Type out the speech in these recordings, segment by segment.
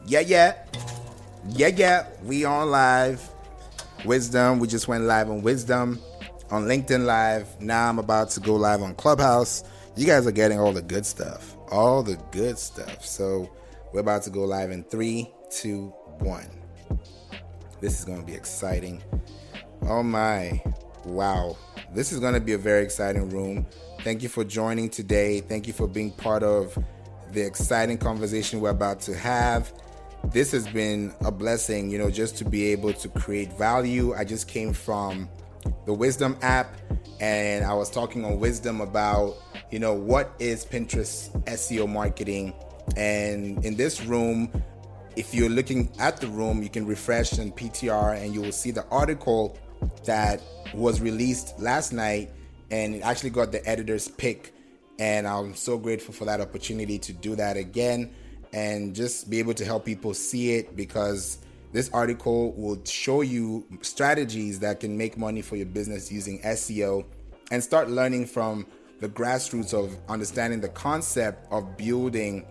Yeah. We on live. Wisdom. We just went live on Wisdom, on LinkedIn Live. Now I'm about to go live on Clubhouse. You guys are getting all the good stuff. So we're about to go live in 3, 2, 1. This is going to be exciting. Oh my. Wow. This is going to be a very exciting room. Thank you for joining today. Thank you for being part of the exciting conversation we're about to have. This has been a blessing, just to be able to create value. I just came from the Wisdom app, and I was talking on Wisdom about, what is Pinterest SEO marketing. And in this room, if you're looking at the room, you can refresh and PTR, and you will see the article that was released last night, and it actually got the editor's pick. And I'm so grateful for that opportunity to do that again and just be able to help people see it, because this article will show you strategies that can make money for your business using SEO, and start learning from the grassroots of understanding the concept of building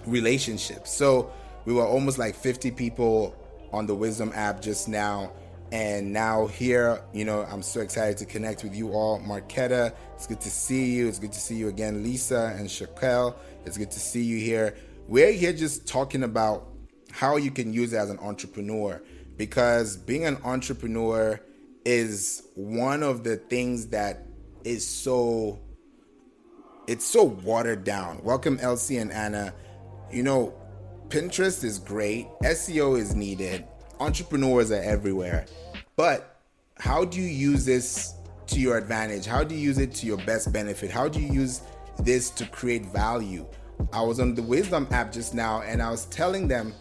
relationships. So we were almost like 50 people on the Wisdom app just now. And now here, I'm so excited to connect with you all. Marquetta, it's good to see you. It's good to see you again. Lisa and Shaquelle, it's good to see you here. We're here just talking about how you can use it as an entrepreneur, because being an entrepreneur is one of the things that is so watered down. Welcome, Elsie and Anna. Pinterest is great. SEO is needed. Entrepreneurs are everywhere. But how do you use this to your advantage? How do you use it to your best benefit? How do you use this to create value? I was on the Wisdom app just now, and I was telling them,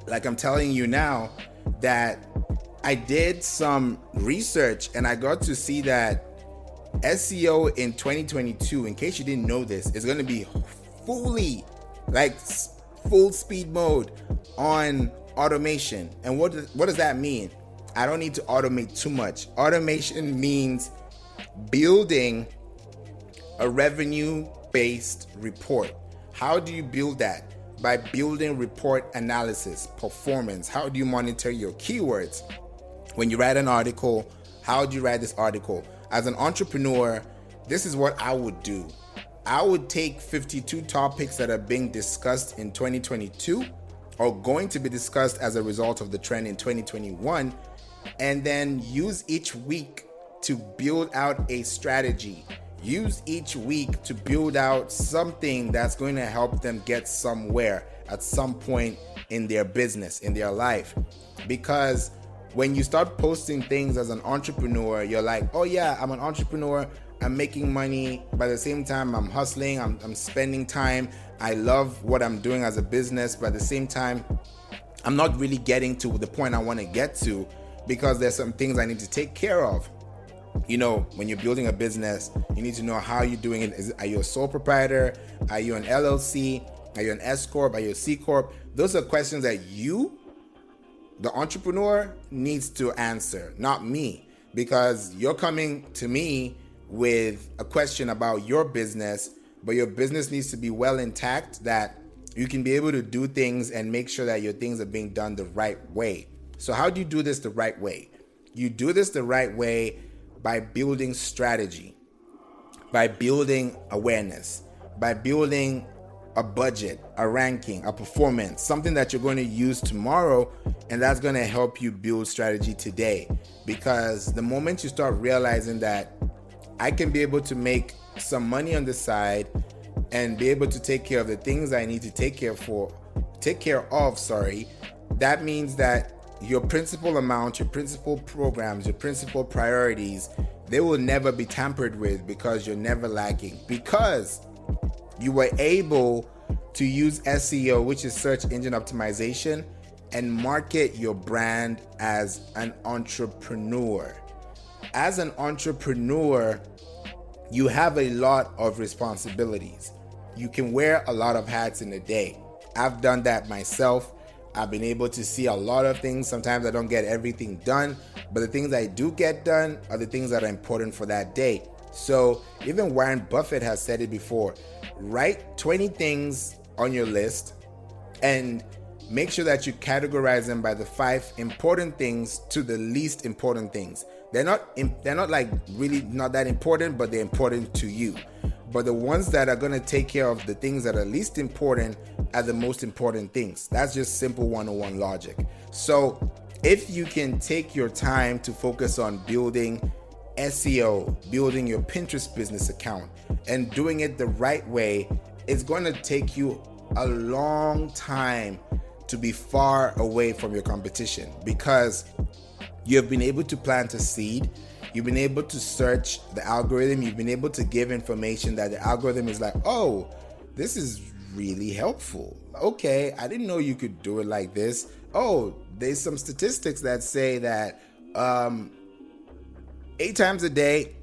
like I'm telling you now, that I did some research and I got to see that SEO in 2022, in case you didn't know this, is going to be full speed mode on automation. And what does that mean? I don't need to automate too much. Automation means building a revenue-based report. How do you build that? By building report analysis, performance. How do you monitor your keywords? When you write an article, how do you write this article? As an entrepreneur, this is what I would do. I would take 52 topics that are being discussed in 2022 or going to be discussed as a result of the trend in 2021, and then use each week to build out a strategy. Use each week to build out something that's going to help them get somewhere at some point in their business, in their life. Because when you start posting things as an entrepreneur, you're like, oh yeah, I'm an entrepreneur, I'm making money, but at the same time I'm hustling, I'm spending time, I love what I'm doing as a business, but at the same time I'm not really getting to the point I want to get to, because there's some things I need to take care of. When you're building a business, you need to know how you're doing it. Are you a sole proprietor? Are you an LLC? Are you an S Corp? Are you a C Corp? Those are questions that you, the entrepreneur, needs to answer, not me, because you're coming to me with a question about your business, but your business needs to be well intact, that you can be able to do things and make sure that your things are being done the right way. So how do you do this the right way? You do this the right way by building strategy, by building awareness, by building a budget, a ranking, a performance, something that you're going to use tomorrow, and that's going to help you build strategy today. Because the moment you start realizing that I can be able to make some money on the side and be able to take care of the things I need to take care of, that means that your principal amount, your principal programs, your principal priorities, they will never be tampered with, because you're never lacking. Because you were able to use SEO, which is search engine optimization, and market your brand as an entrepreneur. As an entrepreneur, you have a lot of responsibilities. You can wear a lot of hats in a day. I've done that myself. I've been able to see a lot of things. Sometimes I don't get everything done, but the things I do get done are the things that are important for that day. So even Warren Buffett has said it before, write 20 things on your list and make sure that you categorize them by the 5 important things to the least important things. They're not like really not that important, but they're important to you. But the ones that are going to take care of the things that are least important are the most important things. That's just simple 101 logic. So if you can take your time to focus on building SEO, building your Pinterest business account, and doing it the right way, it's going to take you a long time to be far away from your competition, because you have been able to plant a seed. You've been able to search the algorithm. You've been able to give information that the algorithm is like, oh, this is really helpful. Okay, I didn't know you could do it like this. Oh, there's some statistics that say that 8 times a day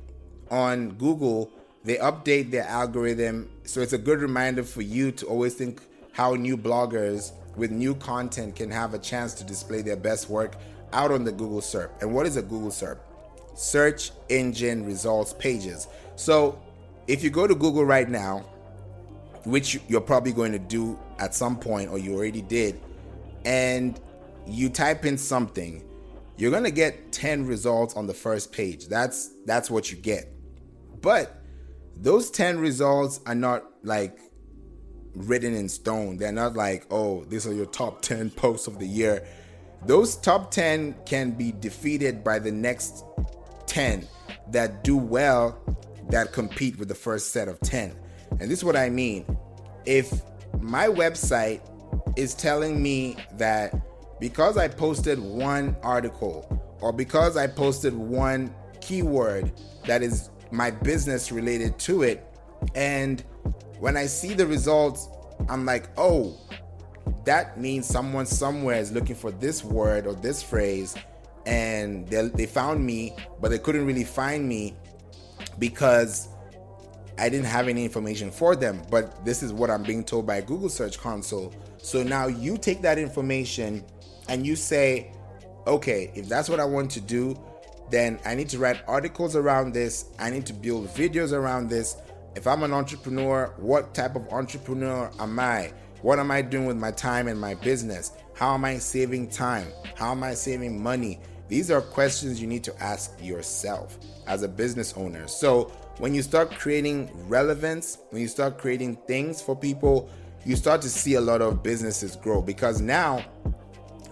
on Google, they update their algorithm. So it's a good reminder for you to always think how new bloggers with new content can have a chance to display their best work out on the Google SERP. And what is a Google SERP? Search engine results pages. So if you go to Google right now, which you're probably going to do at some point, or you already did, and you type in something, you're going to get 10 results on the first page. That's what you get. But those 10 results are not like written in stone. They're not like, oh, these are your top 10 posts of the year. Those top 10 can be defeated by the next 10 that do well, that compete with the first set of 10. And this is what I mean. If my website is telling me that because I posted one article, or because I posted one keyword that is my business related to it, and when I see the results, I'm like, oh, that means someone somewhere is looking for this word or this phrase, and they found me, but they couldn't really find me because I didn't have any information for them. But this is what I'm being told by Google Search Console. So now you take that information and you say, okay, if that's what I want to do, then I need to write articles around this. I need to build videos around this. If I'm an entrepreneur, what type of entrepreneur am I? What am I doing with my time and my business? How am I saving time? How am I saving money? These are questions you need to ask yourself as a business owner. So when you start creating relevance, when you start creating things for people, you start to see a lot of businesses grow. Because now,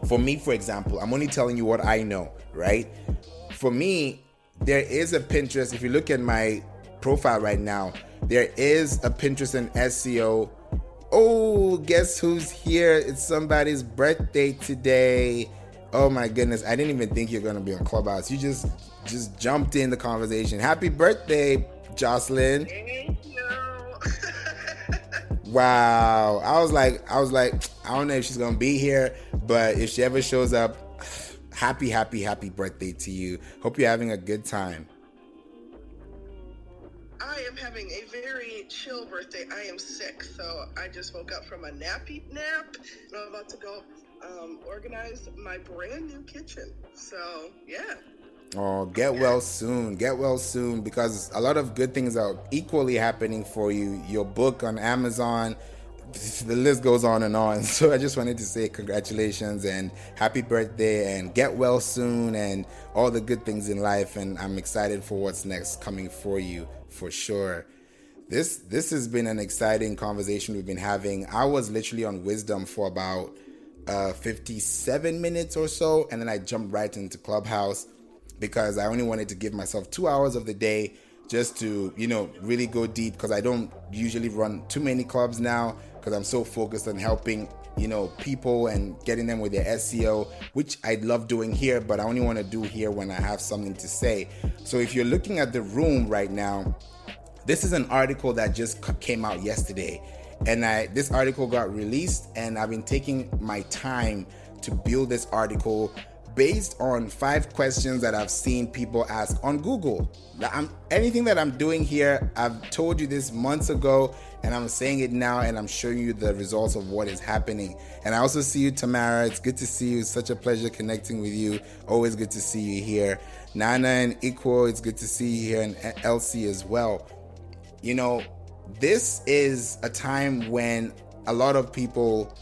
for me, for example, I'm only telling you what I know, right? For me, there is a Pinterest. If you look at my profile right now, there is a Pinterest and SEO. Oh, guess who's here? It's somebody's birthday today. Oh my goodness, I didn't even think you're gonna be on Clubhouse. You just jumped in the conversation. Happy birthday, Jocelyn. Thank you. Wow. I was like, I don't know if she's gonna be here, but if she ever shows up, happy birthday to you. Hope you're having a good time. I am having a very chill birthday. I am sick, so I just woke up from a nappy nap, and I'm about to go organize my brand new kitchen. So, yeah. Oh, get well soon, because a lot of good things are equally happening for you. Your book on Amazon, the list goes on and on. So I just wanted to say congratulations and happy birthday, and get well soon, and all the good things in life. And I'm excited for what's next coming for you, for sure. This has been an exciting conversation we've been having. I was literally on Wisdom for about 57 minutes or so, and then I jumped right into Clubhouse because I only wanted to give myself 2 hours of the day just to, really go deep, because I don't usually run too many clubs now because I'm so focused on helping, people and getting them with their SEO, which I love doing here, but I only want to do here when I have something to say. So if you're looking at the room right now, this is an article that just came out yesterday, and this article got released, and I've been taking my time to build this article based on 5 questions that I've seen people ask on Google. Anything that I'm doing here, I've told you this months ago, and I'm saying it now, and I'm showing you the results of what is happening. And I also see you, Tamara. It's good to see you. It's such a pleasure connecting with you. Always good to see you here. Nana and Equal, it's good to see you here, and Elsie as well. This is a time when a lot of people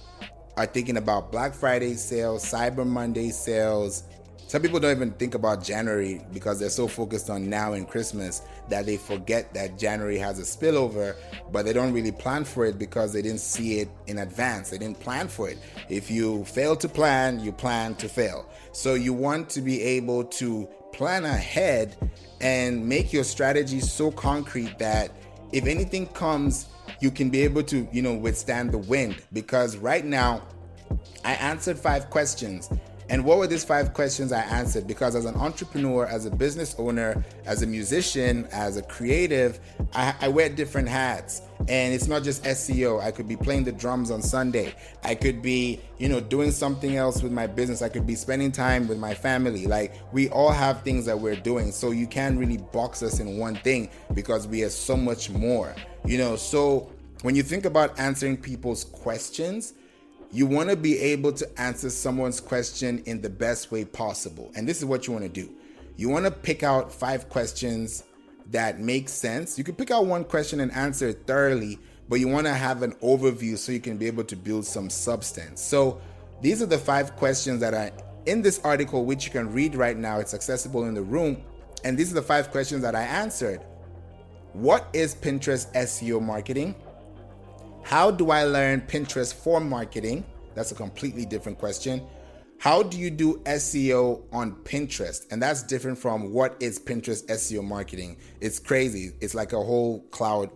are thinking about Black Friday sales, Cyber Monday sales. Some people don't even think about January because they're so focused on now and Christmas that they forget that January has a spillover, but they don't really plan for it because they didn't see it in advance. They didn't plan for it. If you fail to plan, you plan to fail. So you want to be able to plan ahead and make your strategy so concrete that if anything comes, you can be able to, withstand the wind. Because right now, I answered 5 questions. And what were these 5 questions I answered? Because as an entrepreneur, as a business owner, as a musician, as a creative, I wear different hats. And it's not just SEO. I could be playing the drums on Sunday. I could be, doing something else with my business. I could be spending time with my family. Like, we all have things that we're doing. So you can't really box us in one thing because we are so much more. So when you think about answering people's questions, you want to be able to answer someone's question in the best way possible. And this is what you want to do. You want to pick out 5 questions that make sense. You can pick out one question and answer it thoroughly, but you want to have an overview so you can be able to build some substance. So these are the 5 questions that are in this article, which you can read right now. It's accessible in the room. And these are the 5 questions that I answered. What is Pinterest SEO marketing? How do I learn Pinterest for marketing? That's a completely different question. How do you do SEO on Pinterest? And that's different from what is Pinterest SEO marketing. It's crazy. It's like a whole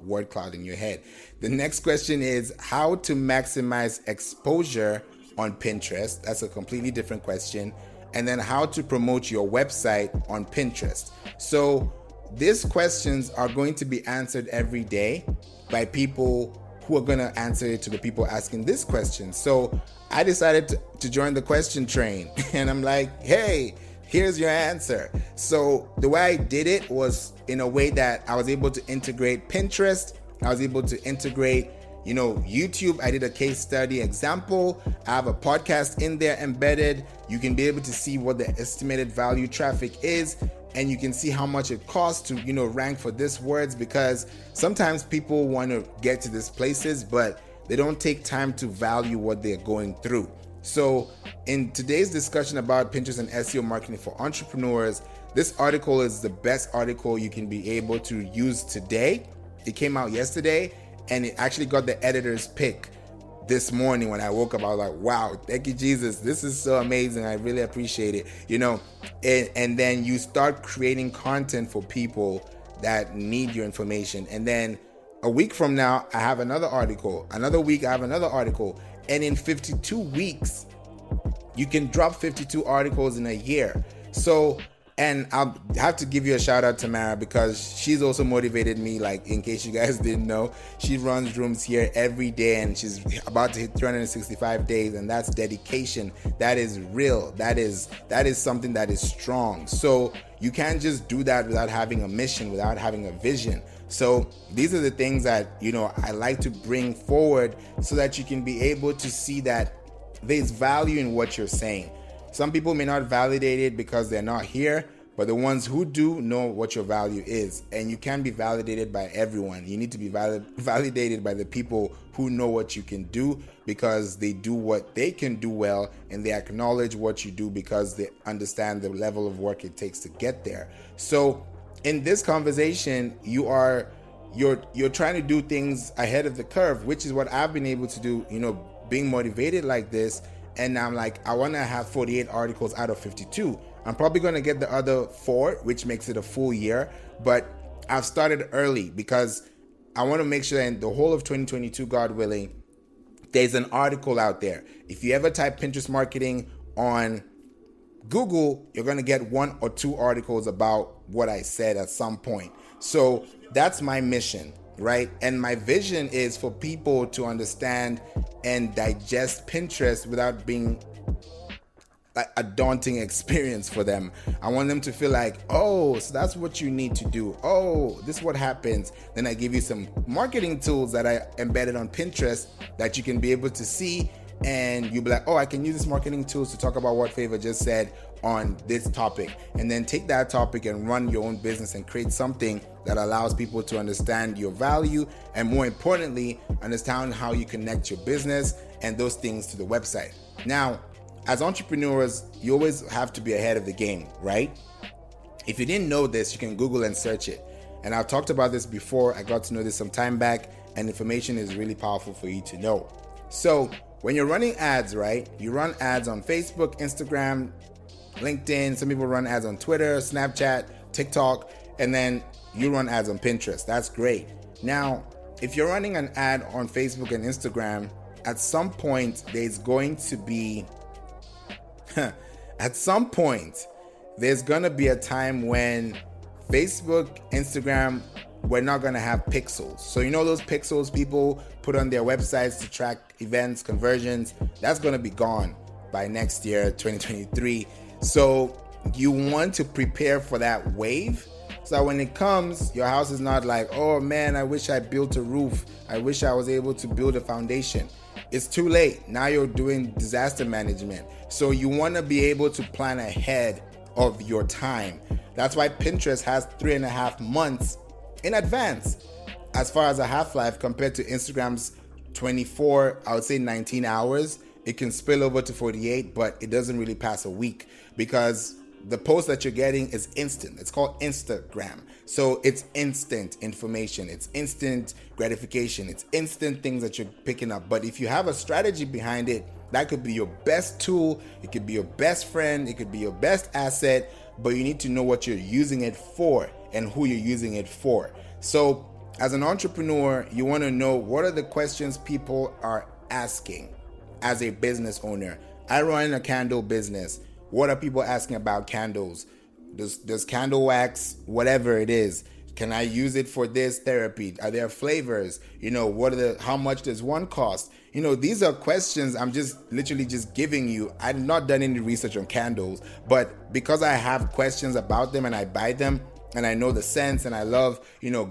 word cloud in your head. The next question is how to maximize exposure on Pinterest. That's a completely different question. And then how to promote your website on Pinterest. So these questions are going to be answered every day by people who are going to answer it to the people asking this question. So I decided to join the question train and I'm like, hey, here's your answer. So the way I did it was in a way that I was able to integrate Pinterest. I was able to integrate, YouTube. I did a case study example. I have a podcast in there embedded. You can be able to see what the estimated value traffic is. And you can see how much it costs to, rank for these words, because sometimes people want to get to these places, but they don't take time to value what they're going through. So in today's discussion about Pinterest and SEO marketing for entrepreneurs, this article is the best article you can be able to use today. It came out yesterday and it actually got the editor's pick this morning when I woke up. I was like, wow, thank you, Jesus. This is so amazing. I really appreciate it. And then you start creating content for people that need your information. And then a week from now, I have another article. Another week, I have another article. And in 52 weeks, you can drop 52 articles in a year. So, and I'll have to give you a shout out to Mara because she's also motivated me. Like, in case you guys didn't know, she runs rooms here every day and she's about to hit 365 days. And that's dedication. That is real. That is something that is strong. So you can't just do that without having a mission, without having a vision. So these are the things that, I like to bring forward so that you can be able to see that there's value in what you're saying. Some people may not validate it because they're not here, but the ones who do know what your value is. And you can't be validated by everyone. You need to be validated by the people who know what you can do because they do what they can do well, and they acknowledge what you do because they understand the level of work it takes to get there. So in this conversation, you're trying to do things ahead of the curve, which is what I've been able to do, being motivated like this. And I'm like, I want to have 48 articles out of 52. I'm probably going to get the other 4, which makes it a full year. But I've started early because I want to make sure that in the whole of 2022, God willing, there's an article out there. If you ever type Pinterest marketing on Google, you're going to get 1 or 2 articles about what I said at some point. So that's my mission, right? And my vision is for people to understand and digest Pinterest without being like a daunting experience for them. I want them to feel like, oh, so that's what you need to do. Oh, this is what happens. Then I give you some marketing tools that I embedded on Pinterest that you can be able to see. And you'll be like, oh, I can use this marketing tools to talk about what Favour just said on this topic. And then take that topic and run your own business and create something that allows people to understand your value and, more importantly, understand how you connect your business and those things to the website. Now, as entrepreneurs, you always have to be ahead of the game, right? If you didn't know this, you can Google and search it. And I've talked about this before. I got to know this some time back, and information is really powerful for you to know. So when you're running ads, right? You run ads on Facebook, Instagram, LinkedIn. Some people run ads on Twitter, Snapchat, TikTok, and then you run ads on Pinterest. That's great. Now, if you're running an ad on Facebook and Instagram, at some point there's going to be a time when Facebook, Instagram, we're not going to have pixels. So you know those pixels people put on their websites to track events, conversions, that's going to be gone by next year, 2023. So you want to prepare for that wave, so that when it comes, your house is not like, oh man, I wish I built a roof. I wish I was able to build a foundation. It's too late. Now you're doing disaster management. So you want to be able to plan ahead of your time. That's why Pinterest has 3.5 months in advance as far as a half-life, compared to Instagram's 24, I would say 19 hours. It can spill over to 48, but it doesn't really pass a week because the post that you're getting is instant. It's called Instagram. So it's instant information. It's instant gratification. It's instant things that you're picking up. But if you have a strategy behind it, that could be your best tool. It could be your best friend. It could be your best asset. But you need to know what you're using it for and who you're using it for. So as an entrepreneur, you want to know what are the questions people are asking as a business owner. I run a candle business. What are people asking about candles? Does candle wax, whatever it is, can I use it for this therapy? Are there flavors? How much does one cost? These are questions I'm just literally just giving you. I've not done any research on candles, but because I have questions about them and I buy them and I know the scents and I love,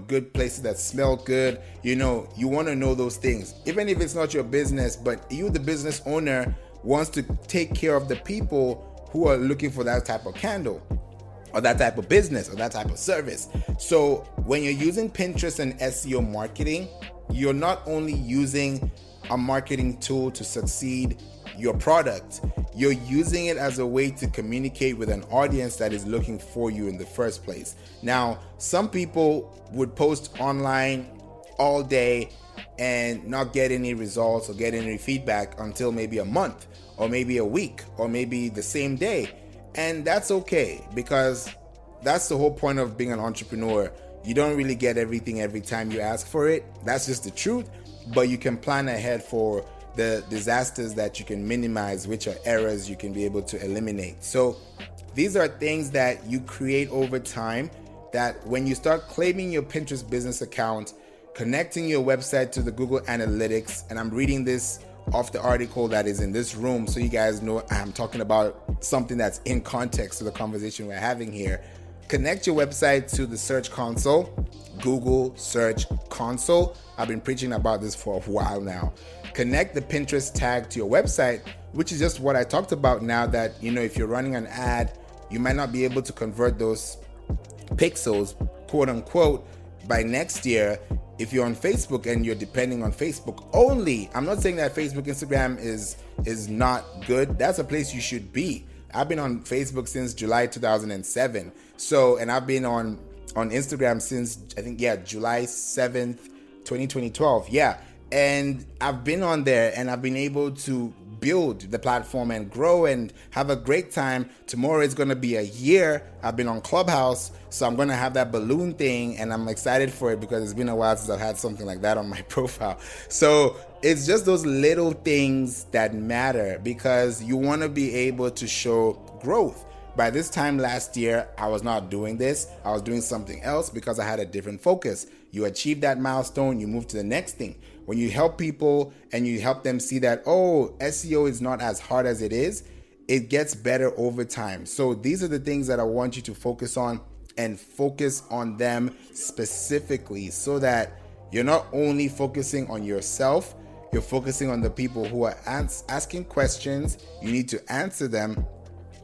good places that smell good, you want to know those things. Even if it's not your business, but you, the business owner, wants to take care of the people who are looking for that type of candle or that type of business or that type of service. So when you're using Pinterest and SEO marketing, you're not only using a marketing tool to succeed your product, you're using it as a way to communicate with an audience that is looking for you in the first place. Now, some people would post online all day and not get any results or get any feedback until maybe a month or maybe a week or maybe the same day. And that's okay, because that's the whole point of being an entrepreneur. You don't really get everything every time you ask for it. That's just the truth. But you can plan ahead for the disasters that you can minimize, which are errors you can be able to eliminate. So these are things that you create over time, that when you start claiming your Pinterest business account, connecting your website to the Google Analytics, and I'm reading this off the article that is in this room, so you guys know I'm talking about something that's in context to the conversation we're having here. Connect your website to the Search Console, Google Search Console. I've been preaching about this for a while now. Connect the Pinterest tag to your website, which is just what I talked about now, that, if you're running an ad, you might not be able to convert those pixels, quote unquote, by next year. If you're on Facebook and you're depending on Facebook only, I'm not saying that Facebook, Instagram is not good. That's a place you should be. I've been on Facebook since July 2007. And I've been on Instagram since, I think, July 7th, 2012. And I've been on there and I've been able to build the platform and grow and have a great time. Tomorrow is going to be a year. I've been on Clubhouse, so I'm going to have that balloon thing, and I'm excited for it because it's been a while since I've had something like that on my profile. So it's just those little things that matter, because you want to be able to show growth. By this time last year, I was not doing this. I was doing something else because I had a different focus. You achieve that milestone, you move to the next thing. When you help people and you help them see that, SEO is not as hard as it is, it gets better over time. So these are the things that I want you to focus on, and focus on them specifically, so that you're not only focusing on yourself, you're focusing on the people who are asking questions. You need to answer them.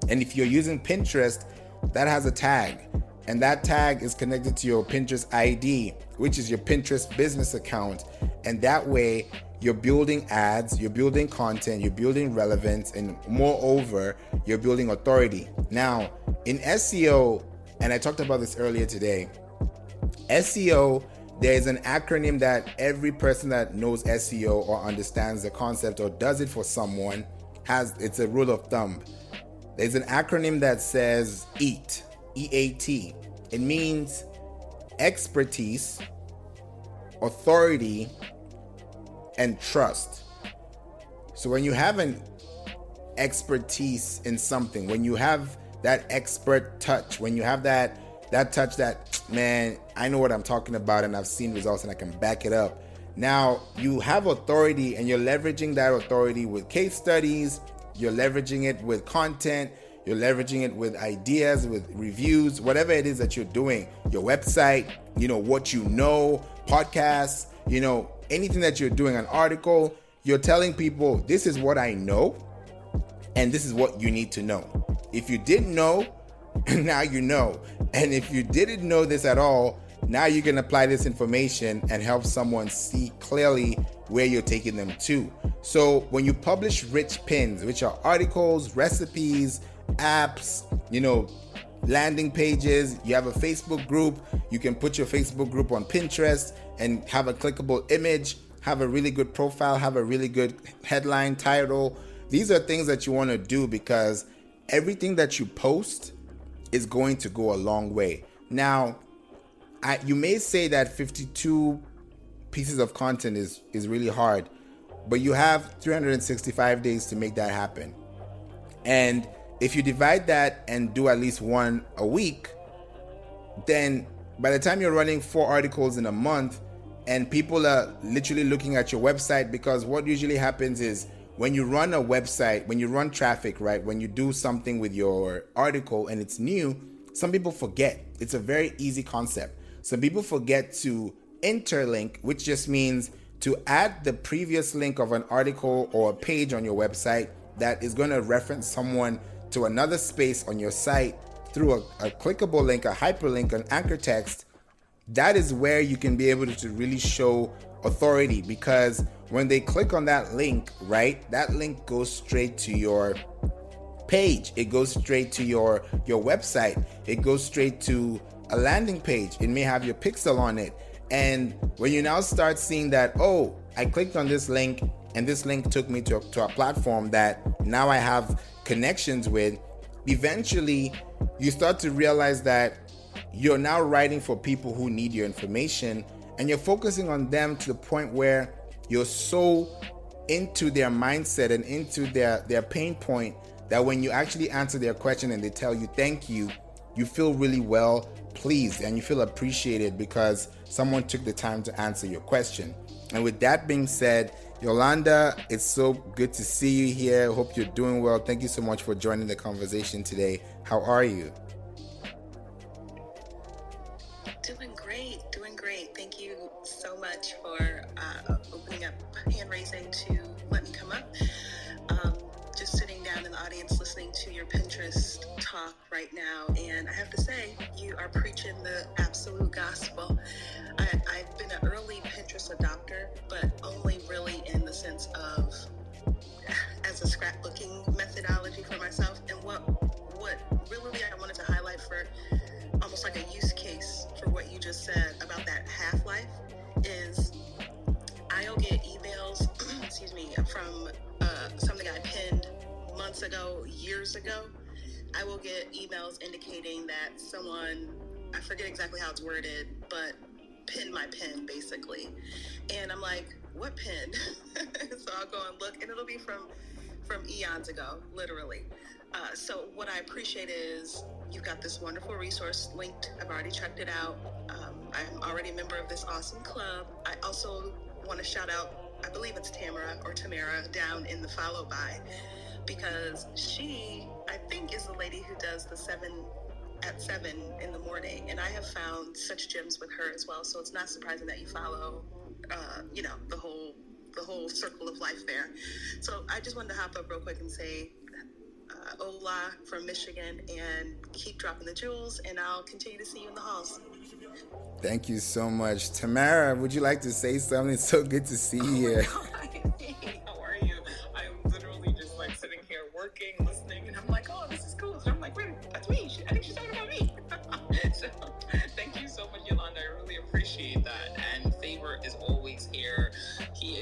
And if you're using Pinterest, that has a tag, and that tag is connected to your Pinterest ID, which is your Pinterest business account. And that way you're building ads, you're building content, you're building relevance, and moreover, you're building authority. Now, in SEO, and I talked about this earlier today, SEO, there is an acronym that every person that knows SEO or understands the concept or does it for someone has. It's a rule of thumb. There's an acronym that says EAT, E-A-T. It means expertise, authority, and trust. So when you have an expertise in something, when you have that expert touch, when you have that touch that, man, I know what I'm talking about and I've seen results and I can back it up. Now you have authority and you're leveraging that authority with case studies, you're leveraging it with content, you're leveraging it with ideas, with reviews, whatever it is that you're doing, your website, what podcasts, anything that you're doing, an article, you're telling people, this is what I know and this is what you need to know. If you didn't know, now you know. And if you didn't know this at all, now you can apply this information and help someone see clearly where you're taking them to. So when you publish rich pins, which are articles, recipes, apps, landing pages, you have a Facebook group, you can put your Facebook group on Pinterest and have a clickable image, have a really good profile, have a really good headline, title. These are things that you want to do because everything that you post is going to go a long way. Now, you may say that 52 pieces of content is really hard, but you have 365 days to make that happen. And if you divide that and do at least one a week, then by the time you're running 4 articles in a month and people are literally looking at your website, because what usually happens is when you run a website, when you run traffic, right, when you do something with your article and it's new, some people forget. It's a very easy concept. Some people forget to interlink, which just means to add the previous link of an article or a page on your website that is going to reference someone to another space on your site through a clickable link, a hyperlink, an anchor text. That is where you can be able to really show authority, because when they click on that link, right, that link goes straight to your page. It goes straight to your website. It goes straight to a landing page. It may have your pixel on it. And when you now start seeing that, oh, I clicked on this link and this link took me to a platform that now I have connections with, eventually you start to realize that you're now writing for people who need your information, and you're focusing on them to the point where you're so into their mindset and into their pain point that when you actually answer their question and they tell you thank you, you feel really well pleased and you feel appreciated because someone took the time to answer your question. And with that being said, Yolanda, it's so good to see you here. Hope you're doing well. Thank you so much for joining the conversation today. How are you? Doing great. Thank you so much for opening up hand raising to let me come up. Just sitting down in the audience listening to your Pinterest talk right now, and I have to say, you are preaching the absolute gospel. I've been an early Pinterest adopter, but only really in the sense of as a scrapbooking methodology for myself. And what really I wanted to highlight for almost like a use case for what you just said about that half-life is I'll get emails, from something I pinned months ago, years ago. I will get emails indicating that someone, I forget exactly how it's worded, but pinned my pin basically. And I'm like, what pin? So I'll go and look, and it'll be from eons ago, literally. So what I appreciate is you've got this wonderful resource linked. I've already checked it out. I'm already a member of this awesome club. I also want to shout out, I believe it's Tamara down in the follow by, because she, I think, is the lady who does the 7 in the morning, and I have found such gems with her as well. So it's not surprising that you follow, the whole circle of life there. So I just wanted to hop up real quick and say, hola from Michigan, and keep dropping the jewels, and I'll continue to see you in the halls. Thank you so much. Tamara, would you like to say something? It's so good to see you here. Oh hey, how are you? I'm literally just like sitting here working, listening, and I'm like, oh, this is cool. So I'm like, wait, that's me. I think she's talking about me. So thank you so much, Yolanda. I really appreciate that. And Favour is always here. He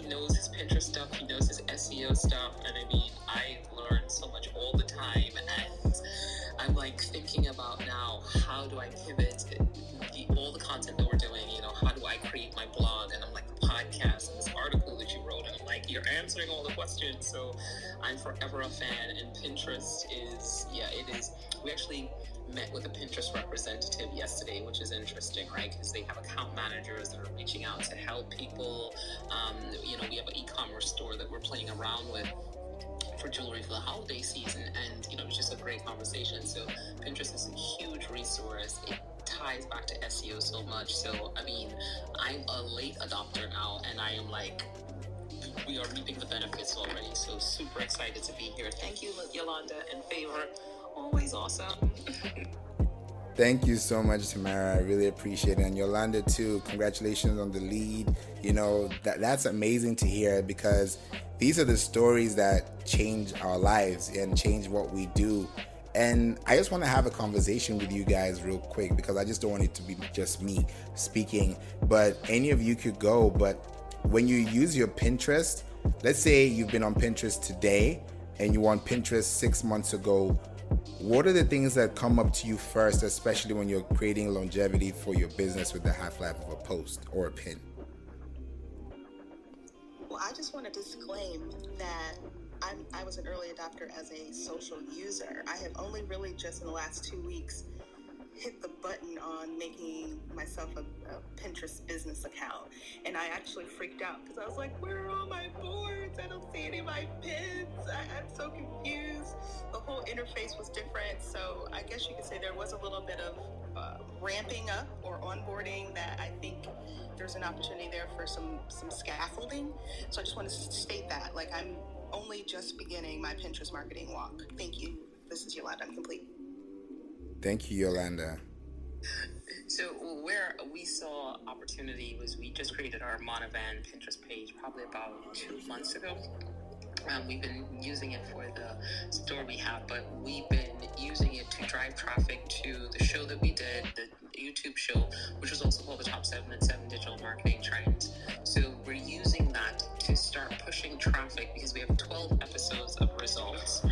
knows his Pinterest stuff. He knows his SEO stuff. And I mean, I learn so much all the time. And I'm like thinking about now, how do I pivot all the content that we're doing? How do I create my blog? And I'm like, the podcast and this article that you wrote. And I'm like, you're answering all the questions. So I'm forever a fan. And Pinterest is, it is. We actually met with a Pinterest representative yesterday, which is interesting, right? Because they have account managers that are reaching out to help people. We have an e-commerce store that we're playing around with for jewelry for the holiday season, and it was just a great conversation. So Pinterest is a huge resource. It ties back to SEO so much. So I mean, I'm a late adopter now, and I am like, we are reaping the benefits already. So super excited to be here. Thank you, Yolanda and Favour. Always awesome. Thank you so much, Tamara. I really appreciate it. And Yolanda too, congratulations on the lead. That's amazing to hear, because these are the stories that change our lives and change what we do. And I just want to have a conversation with you guys real quick, because I just don't want it to be just me speaking, but any of you could go. But when you use your Pinterest, let's say you've been on Pinterest today and you were on Pinterest 6 months ago, what are the things that come up to you first, especially when you're creating longevity for your business with the half-life of a post or a pin? Well, I just want to disclaim that I was an early adopter as a social user. I have only really just in the last 2 weeks hit the button on making myself a Pinterest business account. And I actually freaked out because I was like, where are all my boards? I don't see any of my pins. I'm so confused. The whole interface was different. So I guess you could say there was a little bit of ramping up or onboarding that I think there's an opportunity there for some scaffolding. So I just want to state that. Like, I'm only just beginning my Pinterest marketing walk. Thank you. This is Yolanda. I'm complete. Thank you, Yolanda. So where we saw opportunity was we just created our Monovan Pinterest page probably about 2 months ago. We've been using it for the store we have, but we've been using it to drive traffic to the show that we did, the YouTube show, which was also called the Top 7 and 7 Digital Marketing Trends. So we're using that to start pushing traffic because we have 12 episodes of results.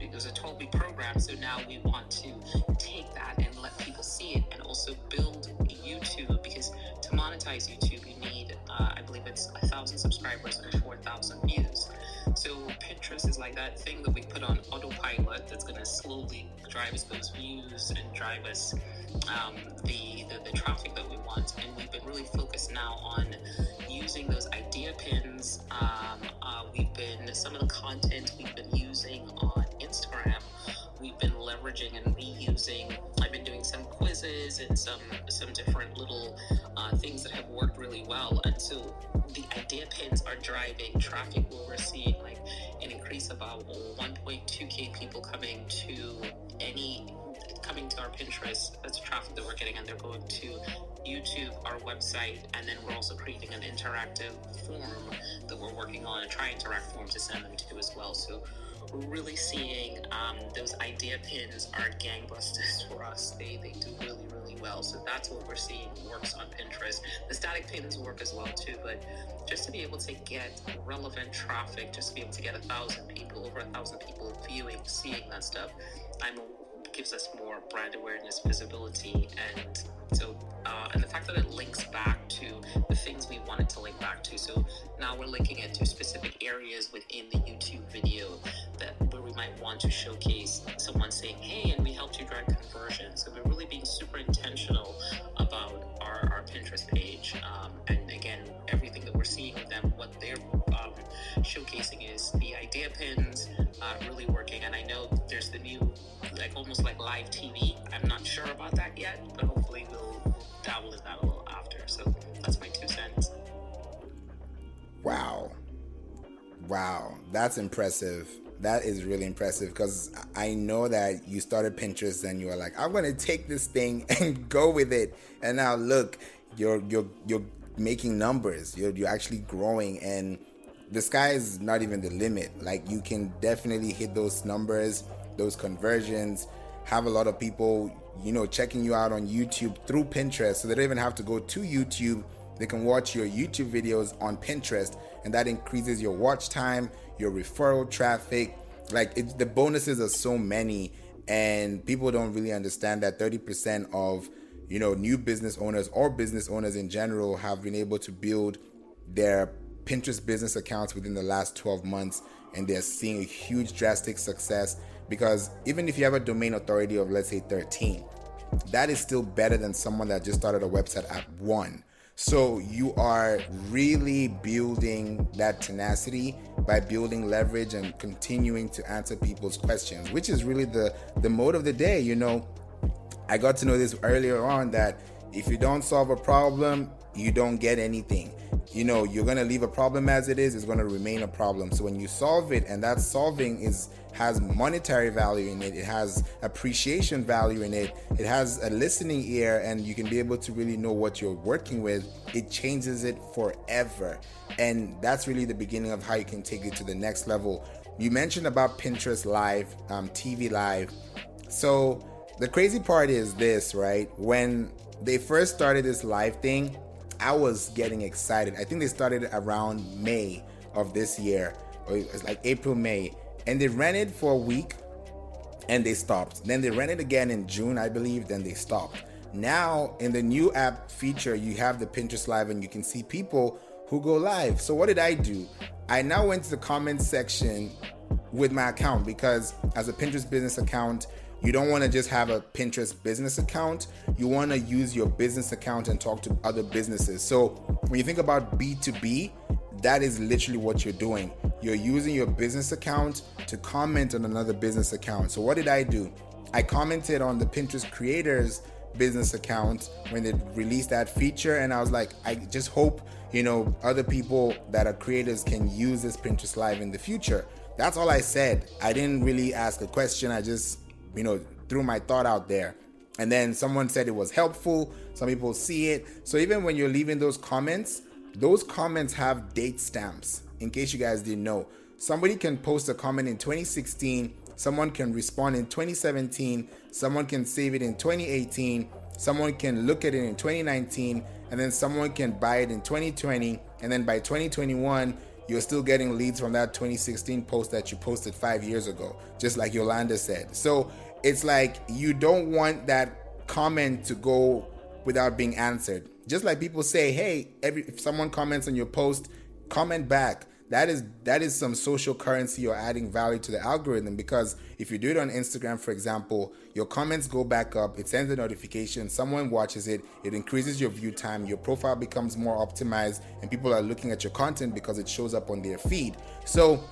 It was a 12-week program, so now we want to take that and let people see it, and also build YouTube, because to monetize YouTube you need I believe it's 1,000 subscribers and 4,000 views. So Pinterest is like that thing that we put on autopilot that's going to slowly drive us those views and drive us the traffic that we want. And we've been really focused now on using those idea pins. Some of the content we've been using on Instagram, we've been leveraging and reusing. I've been doing some quizzes and some different little things that have worked really well. And so the idea pins are driving traffic, where we're seeing like an increase of about 1.2k people coming to our Pinterest. That's traffic that we're getting, and they're going to YouTube, our website, and then we're also creating an interactive form that we're working on, a try interact form to send them to as well. So we're really seeing those idea pins are gangbusters for us. They do really, really well. So that's what we're seeing works on Pinterest. The static pins work as well too, but just to be able to get relevant traffic, just to be able to get over 1,000 people viewing, seeing that stuff, gives us more brand awareness, visibility, and so and the fact that it links back to the things we wanted to link back to. So now we're linking it to specific areas within the YouTube video where we might want to showcase someone saying, hey, and we helped you drive conversion. So we're really being super intentional about our Pinterest page. And again, everything that we're seeing with them, what they're showcasing is the idea pins really working. And I know there's the new, almost like live TV. I'm not sure about that yet, but hopefully we'll dabble in that a little after. So that's my 2 cents. Wow, that's impressive. That is really impressive, because I know that you started Pinterest and you were like, I'm going to take this thing and go with it. And now look, you're making numbers. You're actually growing, and the sky is not even the limit. Like, you can definitely hit those numbers, those conversions, have a lot of people, checking you out on YouTube through Pinterest. So they don't even have to go to YouTube. They can watch your YouTube videos on Pinterest, and that increases your watch time, your referral traffic. Like, the bonuses are so many, and people don't really understand that 30% of new business owners or business owners in general have been able to build their Pinterest business accounts within the last 12 months, and they're seeing a huge drastic success. Because even if you have a domain authority of, let's say, 13, that is still better than someone that just started a website at 1. So you are really building that tenacity by building leverage and continuing to answer people's questions, which is really the mode of the day. I got to know this earlier on, that if you don't solve a problem, you don't get anything. You're going to leave a problem as it is, it's going to remain a problem. So when you solve it, and that solving has monetary value in it, it has appreciation value in it, it has a listening ear, and you can be able to really know what you're working with, it changes it forever. And that's really the beginning of how you can take it to the next level. You mentioned about Pinterest Live, TV Live. So the crazy part is this, right? When they first started this live thing, I was getting excited. I think they started around May of this year, or it was like April, May. And they ran it for a week and they stopped. Then they ran it again in June, I believe, then they stopped. Now, in the new app feature, you have the Pinterest Live and you can see people who go live. So what did I do? I now went to the comments section with my account, because as a Pinterest business account, you don't want to just have a Pinterest business account. You want to use your business account and talk to other businesses. So when you think about B2B, that is literally what you're doing. You're using your business account to comment on another business account. So what did I do? I commented on the Pinterest creators business account when they released that feature, and I was like, I just hope other people that are creators can use this Pinterest Live in the future. That's all I said. I didn't really ask a question. I just threw my thought out there. And then someone said it was helpful. Some people see it. So even when you're leaving those comments have date stamps, in case you guys didn't know. Somebody can post a comment in 2016, someone can respond in 2017, someone can save it in 2018, someone can look at it in 2019, and then someone can buy it in 2020, and then by 2021, you're still getting leads from that 2016 post that you posted 5 years ago, just like Yolanda said. So it's like, you don't want that comment to go without being answered. Just like people say, hey, if someone comments on your post, comment back. That is some social currency. You're adding value to the algorithm, because if you do it on Instagram, for example, your comments go back up, it sends a notification, someone watches it, it increases your view time, your profile becomes more optimized, and people are looking at your content because it shows up on their feed. So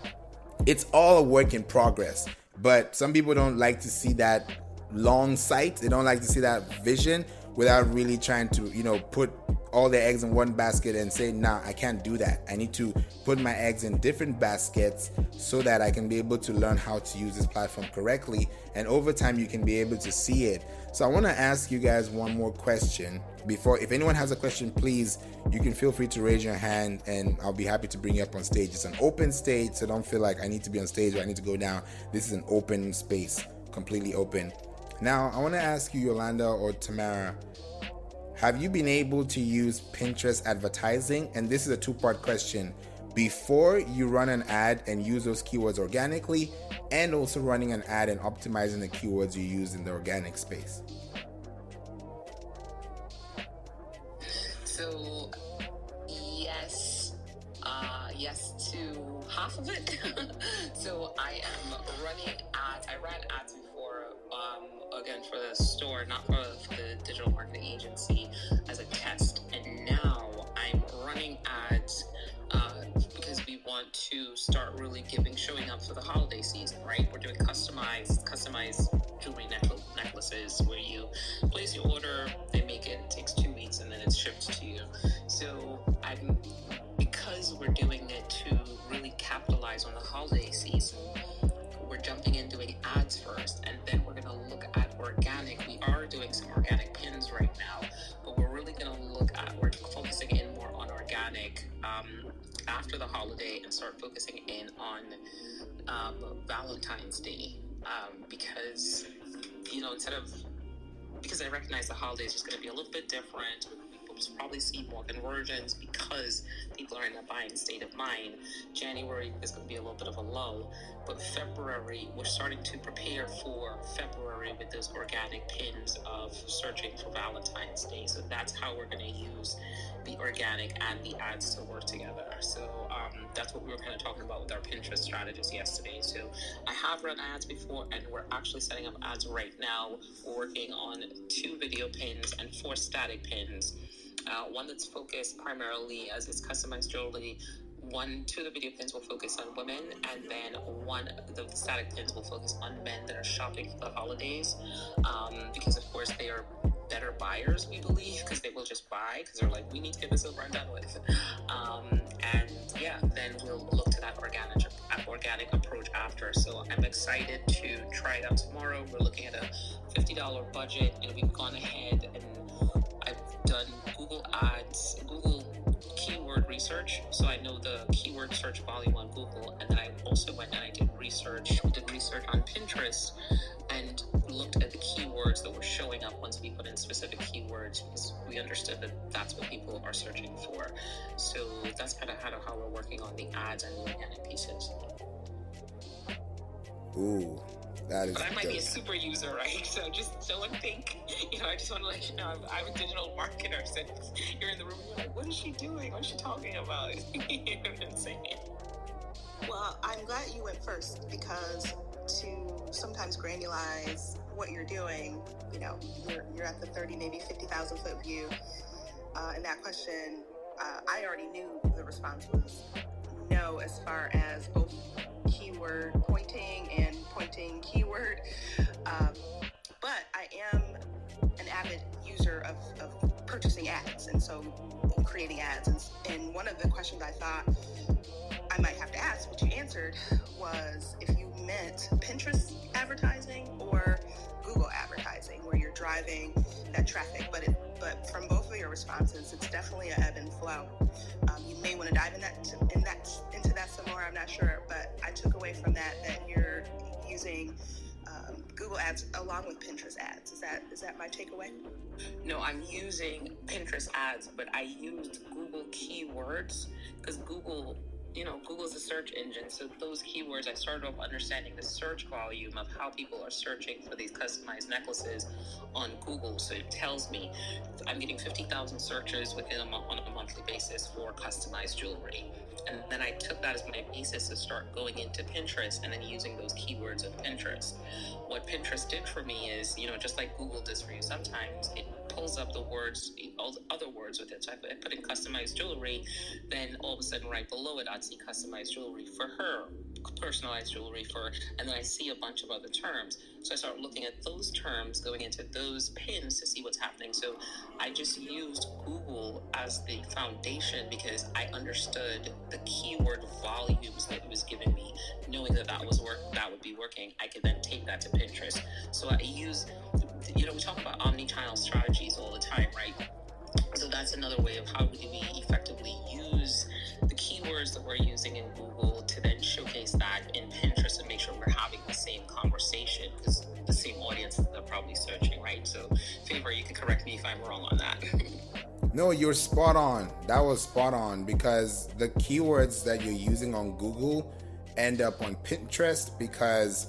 it's all a work in progress, but some people don't like to see that long sight. They don't like to see that vision without really trying to, put all their eggs in one basket and say, nah, I can't do that. I need to put my eggs in different baskets so that I can be able to learn how to use this platform correctly. And over time, you can be able to see it. So I want to ask you guys one more question before, if anyone has a question, please, you can feel free to raise your hand and I'll be happy to bring you up on stage. It's an open stage, so don't feel like I need to be on stage or I need to go down. This is an open space, completely open. Now, I want to ask you, Yolanda or Tamara, have you been able to use Pinterest advertising? And this is a two-part question. Before you run an ad and use those keywords organically, and also running an ad and optimizing the keywords you use in the organic space. So, yes to half of it. So I am running ads. I ran ads before, again, for the store, not for the digital marketing agency, as a test. And now I'm running ads because we want to start really showing up for the holiday season, right? We're doing customized jewelry necklaces where you place your order, they make it takes 2 weeks, and then it's shipped to you. So because we're doing it to really capitalize on the holiday season, we're jumping in doing ads first, and then we're going to look at organic. We are doing some organic pins right now, but we're really going to we're focusing in more on start focusing in on Valentine's Day, because because I recognize the holiday is just going to be a little bit different. We'll probably see more conversions because people are in a buying state of mind. January is going to be a little bit of a lull, but February, we're starting to prepare for February with those organic pins of searching for Valentine's Day. So that's how we're going to use the organic and the ads to work together. So that's what we were kind of talking about with our Pinterest strategies yesterday. So I have run ads before, and we're actually setting up ads right now. We're working on 2 video pins and 4 static pins. One that's focused primarily as it's customized jewelry. 2 of the video pins will focus on women, and then 1 of the static pins will focus on men that are shopping for the holidays, because of course they are better buyers, we believe, because they will just buy because they're like, we need to get this over and done with. And yeah, then we'll look to that organic approach after. So I'm excited to try it out tomorrow. We're looking at a $50 budget, and we've gone ahead and I've done Google Ads, Google keyword research, so I know the keyword search volume on Google, and then I also went and I did research on Pinterest and looked at the keywords that were showing up once we put in specific keywords, because we understood that that's what people are searching for. So that's kind of how we're working on the ads and the organic pieces. Ooh, that is But I might dope. be a super user, right? So just don't think, I just want to let you know, I'm a digital marketer. So you're in the room, you're like, what is she doing? What's she talking about? You know what I'm saying? Well, I'm glad you went first, because to sometimes granulize what you're doing, you're at the 30, maybe 50,000 foot view. And that question, I already knew the response was no, as far as both keyword pointing and pointing keyword. But I am an avid user of purchasing ads, and so creating ads. And one of the questions I thought I might have to ask, which you answered, was if you meant Pinterest advertising or Google advertising, where you're driving that traffic. But from both of your responses, it's definitely an ebb and flow. You may want to dive into that some more. I'm not sure, but I took away from that you're using Google ads along with Pinterest ads. Is that my takeaway? No, I'm using Pinterest ads, but I used Google keywords because Google is a search engine. So those keywords, I started off understanding the search volume of how people are searching for these customized necklaces on Google. So it tells me I'm getting 50,000 searches on a monthly basis for customized jewelry. And then I took that as my basis to start going into Pinterest and then using those keywords of Pinterest. What Pinterest did for me is, just like Google does for you sometimes, it pulls up the words, all the other words with it. So I put in customized jewelry, then all of a sudden right below it, I'd see customized jewelry for her, personalized jewelry for, and then I see a bunch of other terms. So I start looking at those terms, going into those pins to see what's happening. So I just used Google as the foundation because I understood the keyword volumes that it was giving me, knowing that that would be working. I could then take that to Pinterest. So I use, we talk about omni-channel strategies all the time, right? So that's another way of how do we effectively use the keywords that we're using in Google to then showcase that in Pinterest and make sure we're having the same conversation, because the same audience that they're probably searching, right? So Favour, you can correct me if I'm wrong on that. No, you're spot on. That was spot on, because the keywords that you're using on Google end up on Pinterest because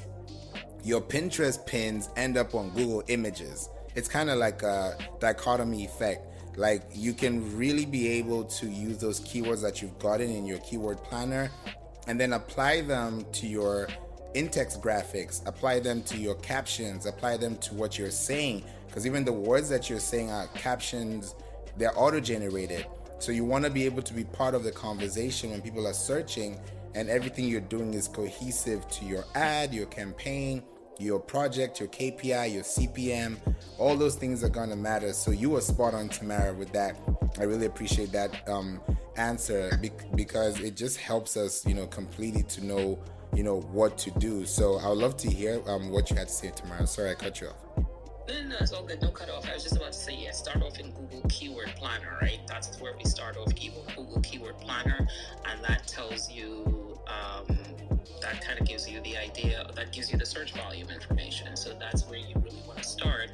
your Pinterest pins end up on Google Images. It's kind of like a dichotomy effect. Like, you can really be able to use those keywords that you've gotten in your keyword planner and then apply them to your in-text graphics, apply them to your captions, apply them to what you're saying, because even the words that you're saying are captions, they're auto-generated. So you want to be able to be part of the conversation when people are searching, and everything you're doing is cohesive to your ad, your campaign, your project, your KPI, your CPM. All those things are going to matter. So you were spot on, Tamara, with that. I really appreciate that answer because it just helps us, completely to know, what to do. So I would love to hear what you had to say, Tamara. Sorry, I cut you off. No, it's all good. No cut off. I was just about to say, yeah, start off in Google Keyword Planner, right? That's where we start off, Google Keyword Planner, and that tells you, that kind of gives you the idea, that gives you the search volume information. So that's where you really want to start,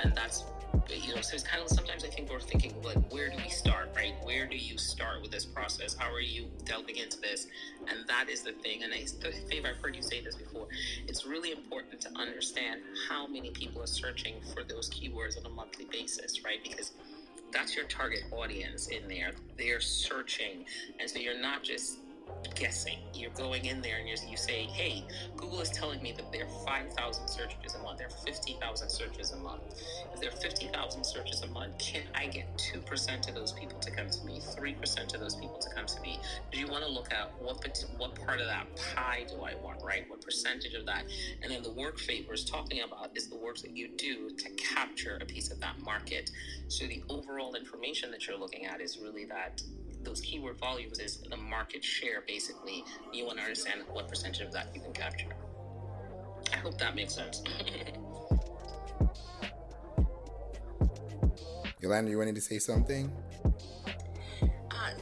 and that's, so it's kind of, sometimes I think we're thinking, like, where do we start, right? Where do you start with this process? How are you delving into this? And that is the thing. And Favour, I've heard you say this before. It's really important to understand how many people are searching for those keywords on a monthly basis, right? Because that's your target audience in there. They're searching. And so you're not just guessing. You're going in there and you say, hey, Google is telling me that there are 5,000 searches a month. There are 50,000 searches a month. If there are 50,000 searches a month, can I get 2% of those people to come to me, 3% of those people to come to me? Do you want to look at what part of that pie do I want, right? What percentage of that? And then the work Favour is talking about is the work that you do to capture a piece of that market. So the overall information that you're looking at is really that those keyword volumes is the market share, basically. You want to understand what percentage of that you can capture. I hope that makes sense. Yolanda, you wanted to say something?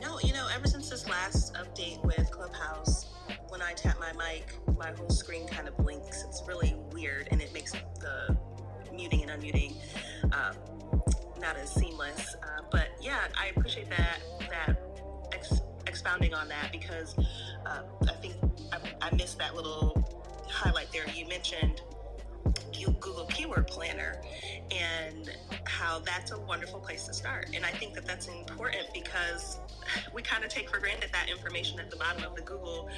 No, ever since this last update with Clubhouse, when I tap my mic, my whole screen kind of blinks. It's really weird, and it makes the muting and unmuting not as seamless. But yeah, I appreciate that expounding on that, because I think I missed that little highlight there. You mentioned Google Keyword Planner and how that's a wonderful place to start. And I think that that's important because we kind of take for granted that information at the bottom of the Google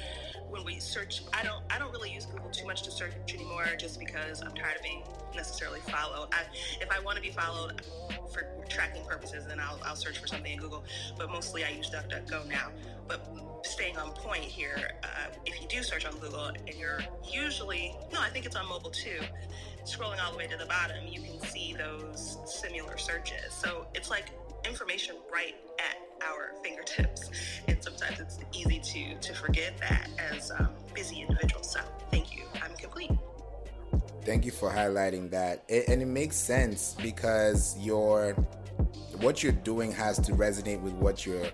when we search. I don't really use Google too much to search anymore, just because I'm tired of being necessarily followed. If I want to be followed for tracking purposes, then I'll search for something in Google, but mostly I use DuckDuckGo now. But staying on point here, if you do search on Google and you're I think it's on mobile too, scrolling all the way to the bottom, you can see those similar searches. So it's like information right at our fingertips, and sometimes it's easy to forget that as busy individuals. So thank you. I'm complete. Thank you for highlighting that. And it makes sense, because what you're doing has to resonate with what you're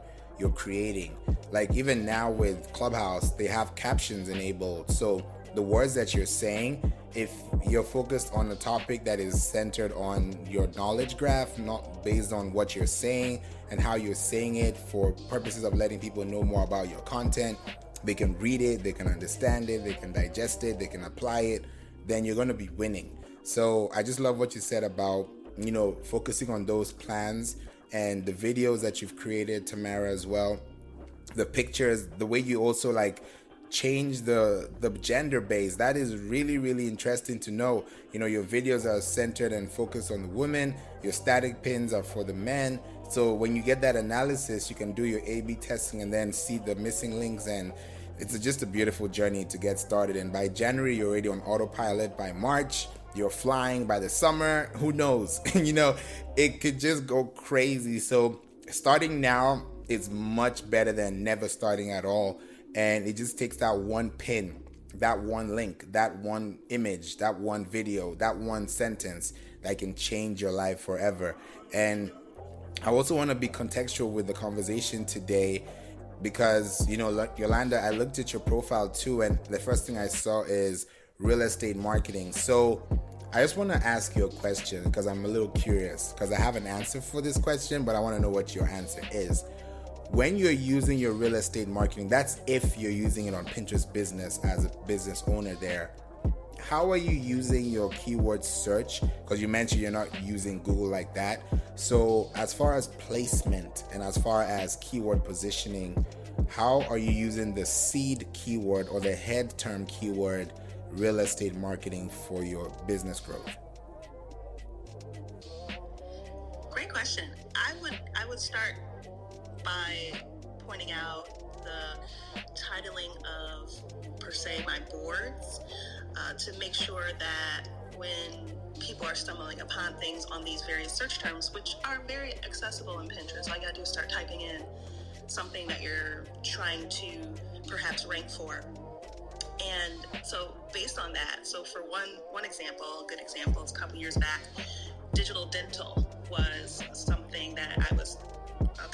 creating. Like even now with Clubhouse, they have captions enabled. So the words that you're saying, if you're focused on a topic that is centered on your knowledge graph, not based on what you're saying and how you're saying it for purposes of letting people know more about your content, they can read it, they can understand it, they can digest it, they can apply it, then you're going to be winning. So I just love what you said about, focusing on those plans, and the videos that you've created, Tamara, as well. The pictures, the way you also change the gender base, that is really, really interesting to know. Your videos are centered and focused on the women, your static pins are for the men. So when you get that analysis, you can do your A/B testing and then see the missing links, and it's just a beautiful journey to get started. And by January, you're already on autopilot. By March, you're flying. By the summer, who knows? It could just go crazy. So starting now is much better than never starting at all. And it just takes that one pin, that one link, that one image, that one video, that one sentence that can change your life forever. And I also want to be contextual with the conversation today, because, Yolanda, I looked at your profile too, and the first thing I saw is real estate marketing. So I just want to ask you a question, because I'm a little curious, because I have an answer for this question, but I want to know what your answer is. When you're using your real estate marketing, that's if you're using it on Pinterest Business as a business owner there, how are you using your keyword search? Because you mentioned you're not using Google like that. So as far as placement and as far as keyword positioning, how are you using the seed keyword or the head term keyword real estate marketing for your business growth? Great question. I would start by pointing out the titling of, per se, my boards, to make sure that when people are stumbling upon things on these various search terms, which are very accessible in Pinterest, all you gotta do is start typing in something that you're trying to perhaps rank for. And so based on that, so for one example, a good example is a couple years back, digital dental was something that I was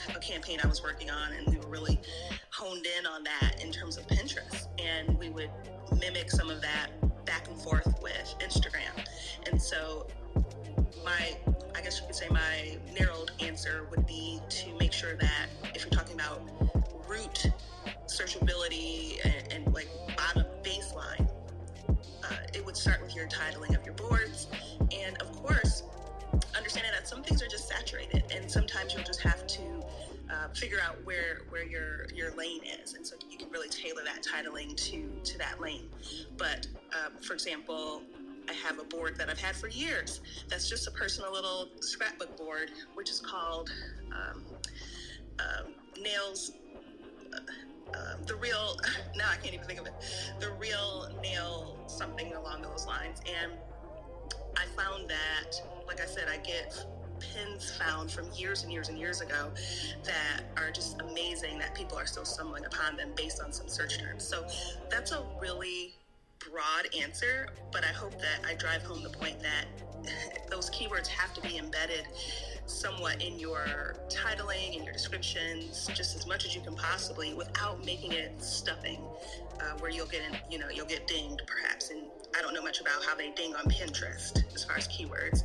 a campaign I was working on, and we were really honed in on that in terms of Pinterest, and we would mimic some of that back and forth with Instagram. And so I guess you could say my narrowed answer would be to make sure that if you're talking about root searchability and like bottom baseline, it would start with your titling of your boards, and of course understanding that some things are just saturated, and sometimes you'll just have to figure out where your lane is, and so you can really tailor that titling to that lane. But for example, I have a board that I've had for years that's just a personal little scrapbook board, which is called Nails, the real, now I can't even think of it, the real nail something along those lines. And I found that, like I said, I get pins found from years and years and years ago that are just amazing, that people are still stumbling upon them based on some search terms. So that's a really broad answer, but I hope that I drive home the point that those keywords have to be embedded somewhat in your titling and your descriptions, just as much as you can possibly, without making it stuffing, where you'll get dinged perhaps. And I don't know much about how they ding on Pinterest as far as keywords,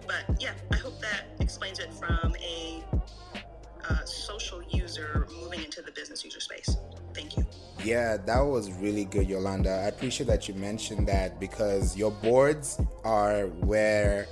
but yeah, I hope that explains it from a social user moving into the business user space. Thank you. Yeah, that was really good, Yolanda. I appreciate that you mentioned that, because your boards are where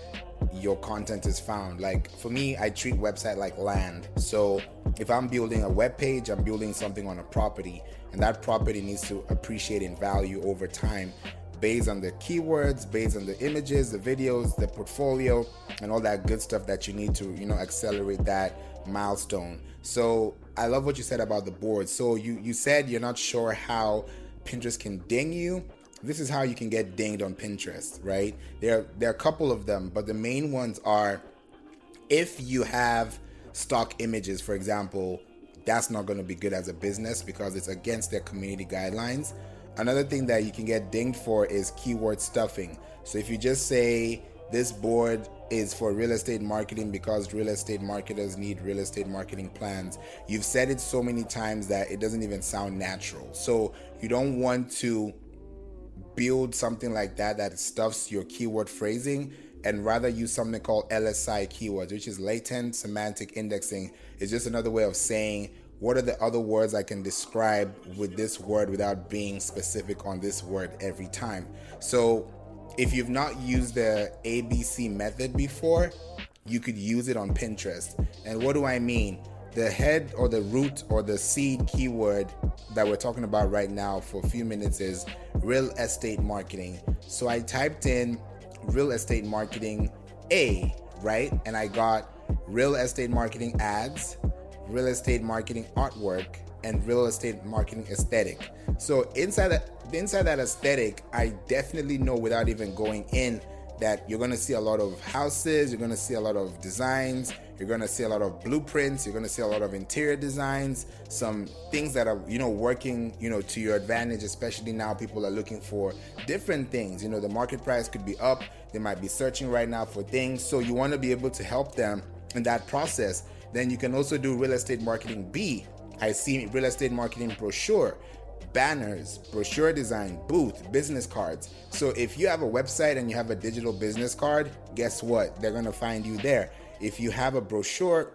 your content is found. Like for me, I treat website like land. So if I'm building a web page, I'm building something on a property, and that property needs to appreciate in value over time based on the keywords, based on the images, the videos, the portfolio, and all that good stuff that you need to, accelerate that milestone. So I love what you said about the board. So you said you're not sure how Pinterest can ding you. This is how you can get dinged on Pinterest, right? There are a couple of them, but the main ones are, if you have stock images, for example, that's not going to be good as a business because it's against their community guidelines. Another thing that you can get dinged for is keyword stuffing. So if you just say this board is for real estate marketing because real estate marketers need real estate marketing plans, you've said it so many times that it doesn't even sound natural. So you don't want to build something like that stuffs your keyword phrasing, and rather use something called LSI keywords, which is latent semantic indexing. It's just another way of saying, what are the other words I can describe with this word without being specific on this word every time? So if you've not used the ABC method before, you could use it on Pinterest. And what do I mean? The head or the root or the seed keyword that we're talking about right now for a few minutes is real estate marketing. So I typed in real estate marketing A, right? And I got real estate marketing ads, real estate marketing artwork, and real estate marketing aesthetic. So inside that aesthetic, I definitely know without even going in that you're going to see a lot of houses, you're going to see a lot of designs, you're going to see a lot of blueprints, you're going to see a lot of interior designs, some things that are, working, to your advantage, especially now people are looking for different things. The market price could be up, they might be searching right now for things. So you want to be able to help them in that process. Then you can also do real estate marketing B. I see real estate marketing brochure, banners, brochure design, booth, business cards. So if you have a website and you have a digital business card, guess what? They're going to find you there. If you have a brochure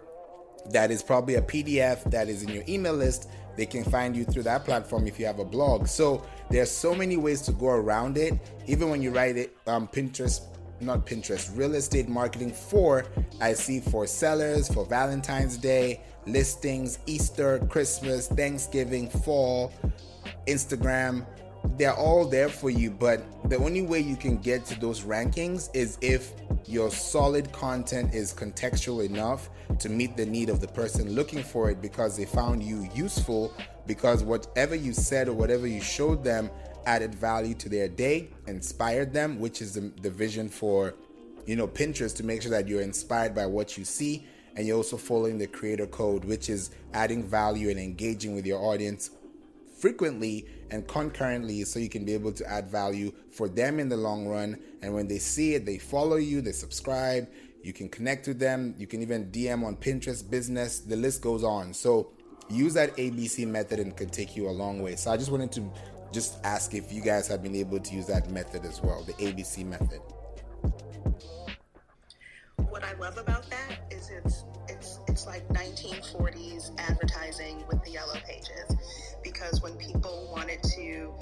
that is probably a PDF that is in your email list, they can find you through that platform if you have a blog. So there's so many ways to go around it. Even when you write it, real estate marketing for, I see for sellers, for Valentine's Day, listings, Easter, Christmas, Thanksgiving, fall, Instagram. They're all there for you, but the only way you can get to those rankings is if your solid content is contextual enough to meet the need of the person looking for it, because they found you useful, because whatever you said or whatever you showed them added value to their day, inspired them, which is the vision for Pinterest, to make sure that you're inspired by what you see, and you're also following the creator code, which is adding value and engaging with your audience frequently and concurrently, so you can be able to add value for them in the long run. And when they see it, they follow you, they subscribe, You can connect with them. You can even DM on Pinterest business. The list goes on. So use that ABC method and it can take you a long way. So I just wanted to just ask if you guys have been able to use that method as well, the ABC method. What I love about that is it's like 1940s advertising with the yellow pages, because when people wanted to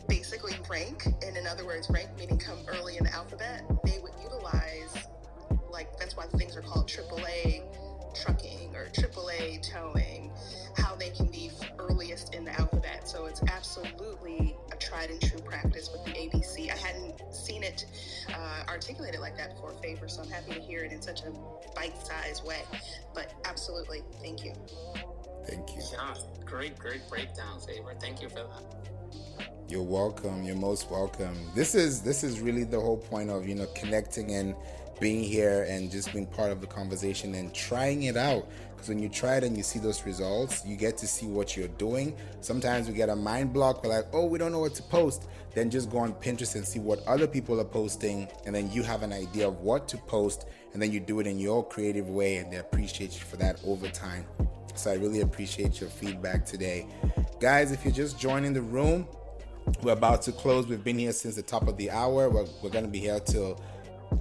basically rank, and in other words, rank meaning come early in the alphabet, they would utilize, like, that's why things are called AAA trucking or AAA towing, how they can be earliest in the alphabet. So it's absolutely a tried and true practice with the ABC. I hadn't seen it articulated like that before, Favour, so I'm happy to hear it in such a bite-sized way. But absolutely, thank you. Thank you. Yeah, great breakdown, Favour. Thank you for that. You're welcome. You're most welcome. This is really the whole point of, connecting and being here and just being part of the conversation and trying it out. Because when you try it and you see those results, you get to see what you're doing. Sometimes we get a mind block. We're like, oh, we don't know what to post. Then just go on Pinterest and see what other people are posting. And then you have an idea of what to post. And then you do it in your creative way. And they appreciate you for that over time. So I really appreciate your feedback today. Guys, if you're just joining the room, we're about to close. We've been here since the top of the hour. We're going to be here till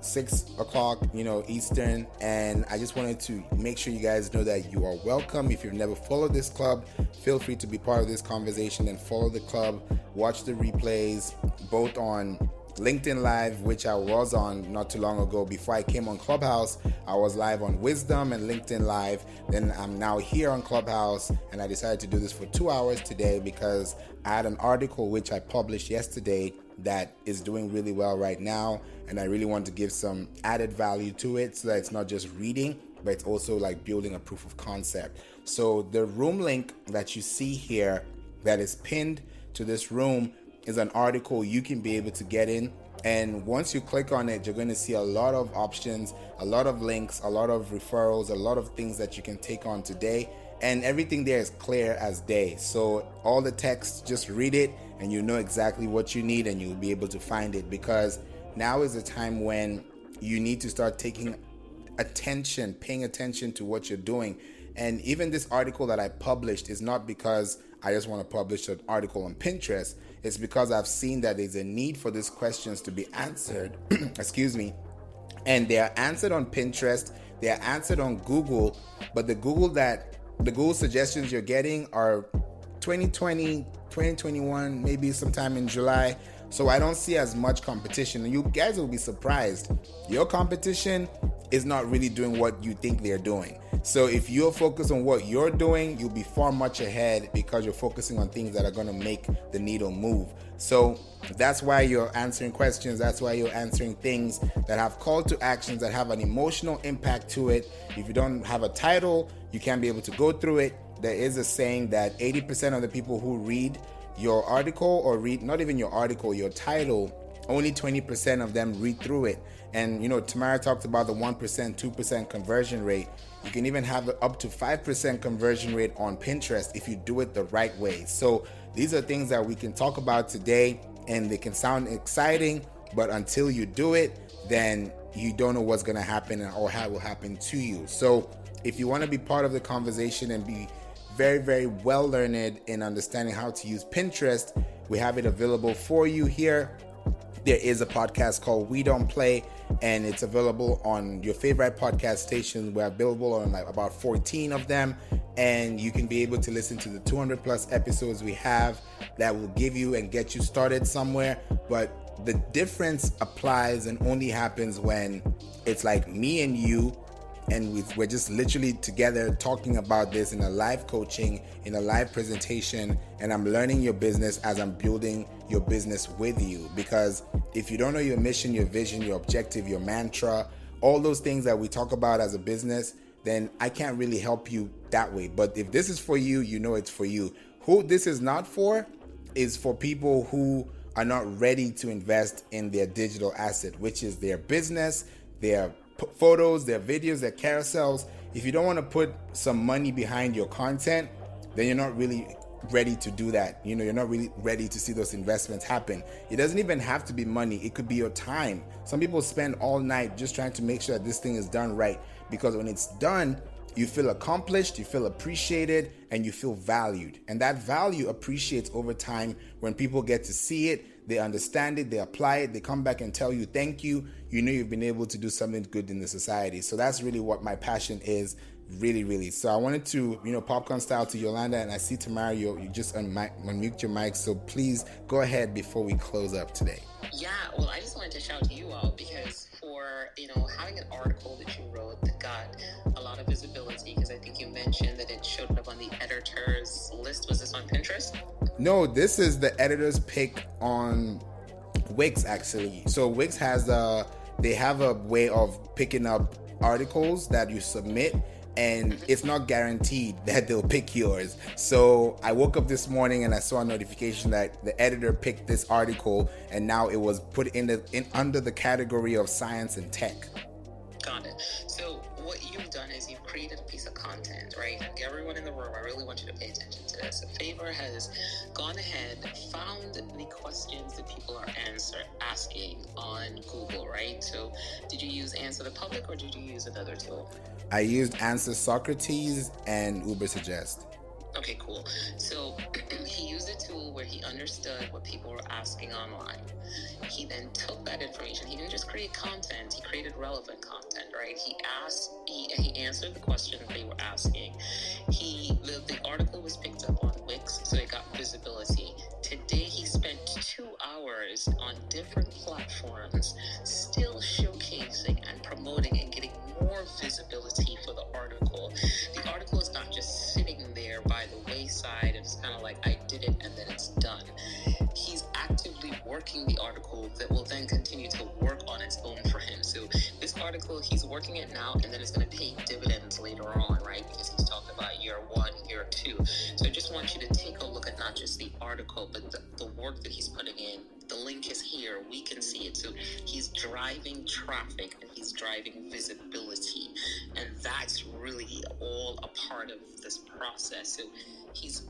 6 o'clock, Eastern. And I just wanted to make sure you guys know that you are welcome. If you've never followed this club, feel free to be part of this conversation and follow the club. Watch the replays, both on LinkedIn Live, which I was on not too long ago. Before I came on Clubhouse, I was live on Wisdom and LinkedIn Live. Then I'm now here on Clubhouse, and I decided to do this for 2 hours today because I had an article which I published yesterday that is doing really well right now, and I really want to give some added value to it so that it's not just reading, but it's also like building a proof of concept. So the room link that you see here that is pinned to this room is an article you can be able to get in, and once you click on it, you're going to see a lot of options, a lot of links, a lot of referrals, a lot of things that you can take on today, and everything there is clear as day. So all the text, just read it and you know exactly what you need, and you'll be able to find it, because now is the time when you need to start taking attention, paying attention to what you're doing. And even this article that I published is not because I just want to publish an article on Pinterest. It's because I've seen that there's a need for these questions to be answered. Excuse me. And they are answered on Pinterest. They are answered on Google. But the Google suggestions you're getting are 2020, 2021, maybe sometime in July. So I don't see as much competition. And you guys will be surprised. Your competition is not really doing what you think they're doing. So if you're focused on what you're doing, you'll be far much ahead because you're focusing on things that are going to make the needle move. So that's why you're answering questions. That's why you're answering things that have call to actions, that have an emotional impact to it. If you don't have a title, you can't be able to go through it. There is a saying that 80% of the people who read your article, or read not even your article, your title, only 20% of them read through it. And Tamara talked about the 1%, 2% conversion rate. You can even have up to 5% conversion rate on Pinterest if you do it the right way. So these are things that we can talk about today, and they can sound exciting, but until you do it, then you don't know what's going to happen or how it will happen to you. So if you want to be part of the conversation and be very, very well learned in understanding how to use Pinterest, we have it available for you here. There is a podcast called We Don't Play, and it's available on your favorite podcast stations. We're available on about 14 of them, and you can be able to listen to the 200 plus episodes we have that will give you and get you started somewhere. But the difference applies and only happens when it's like me and you, and we're just literally together talking about this in a live coaching, in a live presentation, and I'm learning your business as I'm building your business with you. Because if you don't know your mission, your vision, your objective, your mantra, all those things that we talk about as a business, then I can't really help you that way. But if this is for you, you know it's for you. Who this is not for is for people who are not ready to invest in their digital asset, which is their business, their photos, their videos, their carousels. If you don't want to put some money behind your content, then you're not really ready to do that. You know, you're not really ready to see those investments happen. It doesn't even have to be money. It could be your time. Some people spend all night just trying to make sure that this thing is done right, because when it's done, you feel accomplished, you feel appreciated, and you feel valued. And that value appreciates over time when people get to see it, they understand it, they apply it, they come back and tell you thank you. You know you've been able to do something good in the society. So that's really what my passion is, really. So I wanted to, popcorn style to Yolanda, and I see Tamara, you just unmute your mic. So please go ahead before we close up today. Yeah, well, I just wanted to shout to you all because for, having an article that you wrote that got a lot of visibility, because I think you mentioned that it showed up on the editor's list. Was this on Pinterest? No, this is the editor's pick on Wix, actually. So Wix they have a way of picking up articles that you submit, and it's not guaranteed that they'll pick yours. So I woke up this morning and I saw a notification that the editor picked this article, and now it was put under the category of science and tech. Got it. So what you've done is you've created a piece of content, right? Everyone in the room, I really want you to pay attention to this. Favour has gone ahead, found the questions that people are asking on Google, right? So did you use Answer the Public or did you use another tool? I used Answer Socrates and Ubersuggest. Okay, cool. So he used a tool where he understood what people were asking online. He then took that information. He didn't just create content. He created relevant content, right? He answered the questions they were asking. The article was picked up on Wix, so it got visibility. Today, he spent 2 hours on different platforms, still showcasing and promoting and getting more visibility for the article. The article is not just sitting there by the wayside. It's kind of like, I did it and then it's done. He's actively working the article that will then continue to work on its own for him. So this article, he's working it now, and then it's going to pay dividends later on, right? Because he's talked about year 1, year 2. So I just want you to take a look at not just the article, but the work that he's putting in. The link is here. We can see it. So he's driving traffic and he's driving visibility. And that's really all a part of this process. So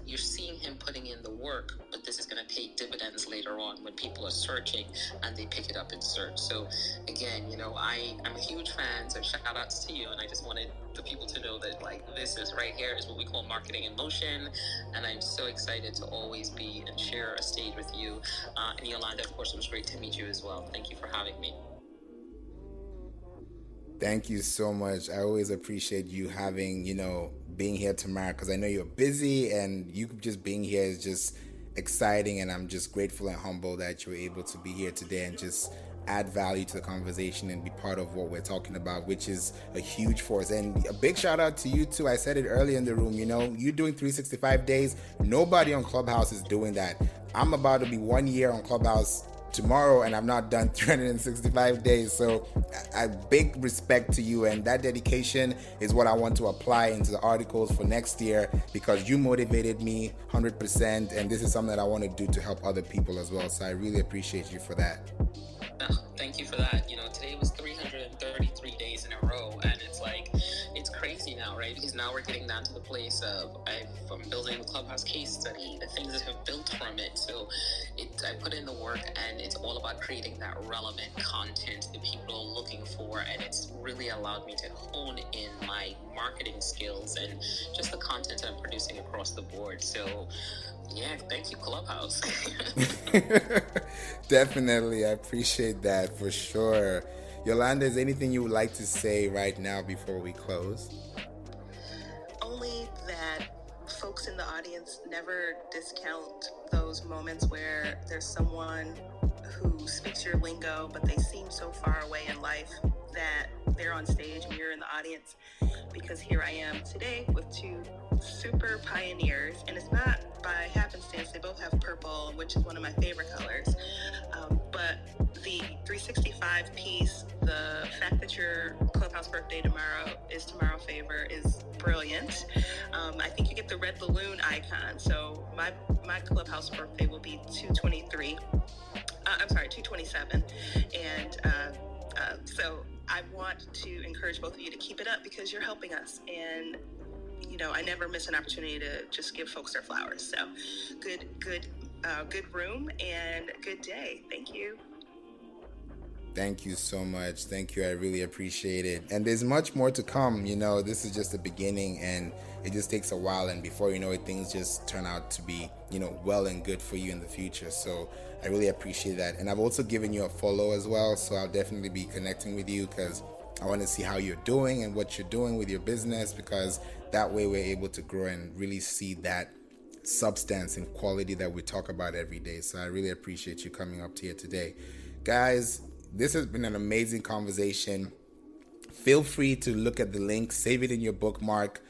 you're seeing him putting in the work, but this is going to pay dividends later on when people are searching and they pick it up in search. So again, I'm a huge fan, so shout outs to you. And I just wanted the people to know that this is right here is what we call marketing in motion. And I'm so excited to always be and share a stage with you. And Yolanda, of course, it was great to meet you as well. Thank you for having me. Thank you so much. I always appreciate you having, being here tomorrow, because I know you're busy, and you just being here is just exciting, and I'm just grateful and humble that you were able to be here today and just add value to the conversation and be part of what we're talking about, which is a huge force. And a big shout out to you too. I said it earlier in the room, you doing 365 days. Nobody on Clubhouse is doing that. I'm about to be 1 year on Clubhouse tomorrow, and I've not done 365 days. So a big respect to you, and that dedication is what I want to apply into the articles for next year, because you motivated me 100%, and this is something that I want to do to help other people as well. So I really appreciate you for that. Thank you for that. Today was 333 days in a row, and it's crazy now, right? Because now we're getting down to the place of I'm building the Clubhouse case study, the things that have built from it. So I put in the work, and it's all about creating that relevant content that people are looking for, and it's really allowed me to hone in my marketing skills and just the content I'm producing across the board. So yeah, thank you, Clubhouse. Definitely, I appreciate that for sure. Yolanda, is there anything you would like to say right now before we close? Only that folks in the audience never discount those moments where there's someone who speaks your lingo, but they seem so far away in life that they're on stage and you're in the audience, because here I am today with two super pioneers, and it's not by happenstance. They both have purple, which is one of my favorite colors, but the 365 piece, the fact that your Clubhouse birthday is tomorrow, Favour, is brilliant. I think you get the red balloon icon, so my Clubhouse birthday will be 227, and so I want to encourage both of you to keep it up, because you're helping us, and I never miss an opportunity to just give folks their flowers. So good room and good day. Thank you. Thank you so much. Thank you. I really appreciate it. And there's much more to come. This is just the beginning, and it just takes a while. And before you know it, things just turn out to be, well and good for you in the future. So I really appreciate that. And I've also given you a follow as well. So I'll definitely be connecting with you because I want to see how you're doing and what you're doing with your business, because that way we're able to grow and really see that substance and quality that we talk about every day. So I really appreciate you coming up here today. Guys, this has been an amazing conversation. Feel free to look at the link, save it in your bookmark.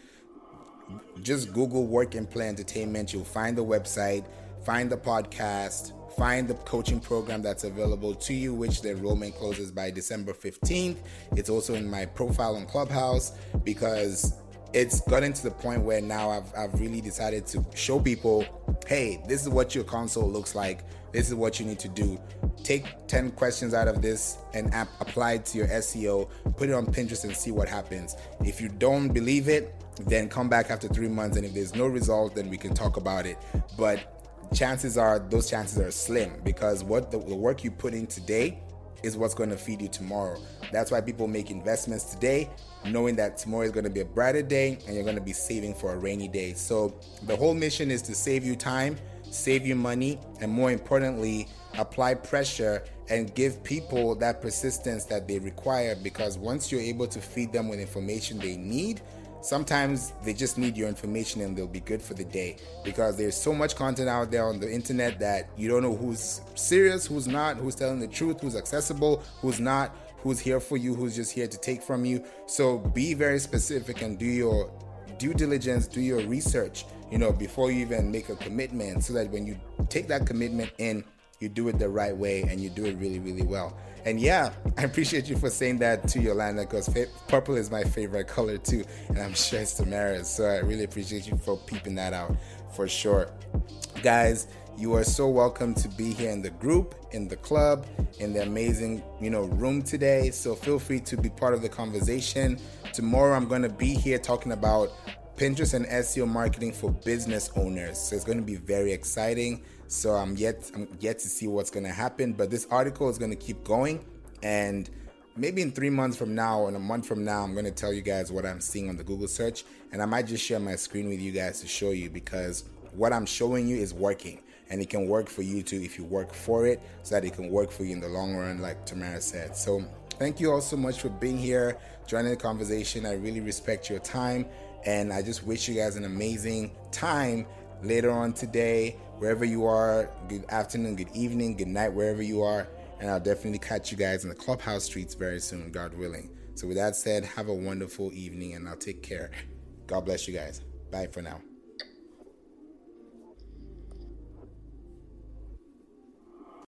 Just Google Work and Play Entertainment. You'll find the website, find the podcast, find the coaching program that's available to you, which the enrollment closes by December 15th. It's also in my profile on Clubhouse, because it's gotten to the point where now I've really decided to show people, hey, this is what your console looks like. This is what you need to do. Take 10 questions out of this and apply it to your SEO. Put it on Pinterest and see what happens. If you don't believe it, then come back after 3 months. And if there's no result, then we can talk about it. But chances are slim, because what the work you put in today is what's going to feed you tomorrow. That's why people make investments today, knowing that tomorrow is going to be a brighter day and you're going to be saving for a rainy day. So the whole mission is to save you time, save you money, and more importantly, apply pressure and give people that persistence that they require, because once you're able to feed them with information they need, sometimes they just need your information and they'll be good for the day, because there's so much content out there on the internet that you don't know who's serious, who's not, who's telling the truth, who's accessible, who's not, who's here for you, who's just here to take from you. So be very specific and do your due diligence, do your research, before you even make a commitment, so that when you take that commitment in, you do it the right way and you do it really, really well. And yeah, I appreciate you for saying that to Yolanda, because purple is my favorite color too, and I'm sure it's Tamara's. So I really appreciate you for peeping that out for sure. Guys, you are so welcome to be here in the group, in the club, in the amazing, room today. So feel free to be part of the conversation. Tomorrow I'm going to be here talking about Pinterest and SEO marketing for business owners. So it's going to be very exciting. So I'm yet to see what's going to happen, but this article is going to keep going, and maybe in 3 months from now and a month from now, I'm going to tell you guys what I'm seeing on the Google search, and I might just share my screen with you guys to show you, because what I'm showing you is working, and it can work for you too if you work for it, so that it can work for you in the long run, like Tamara said. So thank you all so much for being here, joining the conversation. I really respect your time, and I just wish you guys an amazing time later on today, wherever you are. Good afternoon, good evening, good night, wherever you are. And I'll definitely catch you guys in the Clubhouse streets very soon, God willing. So with that said, have a wonderful evening, and I'll take care. God bless you guys. Bye for now.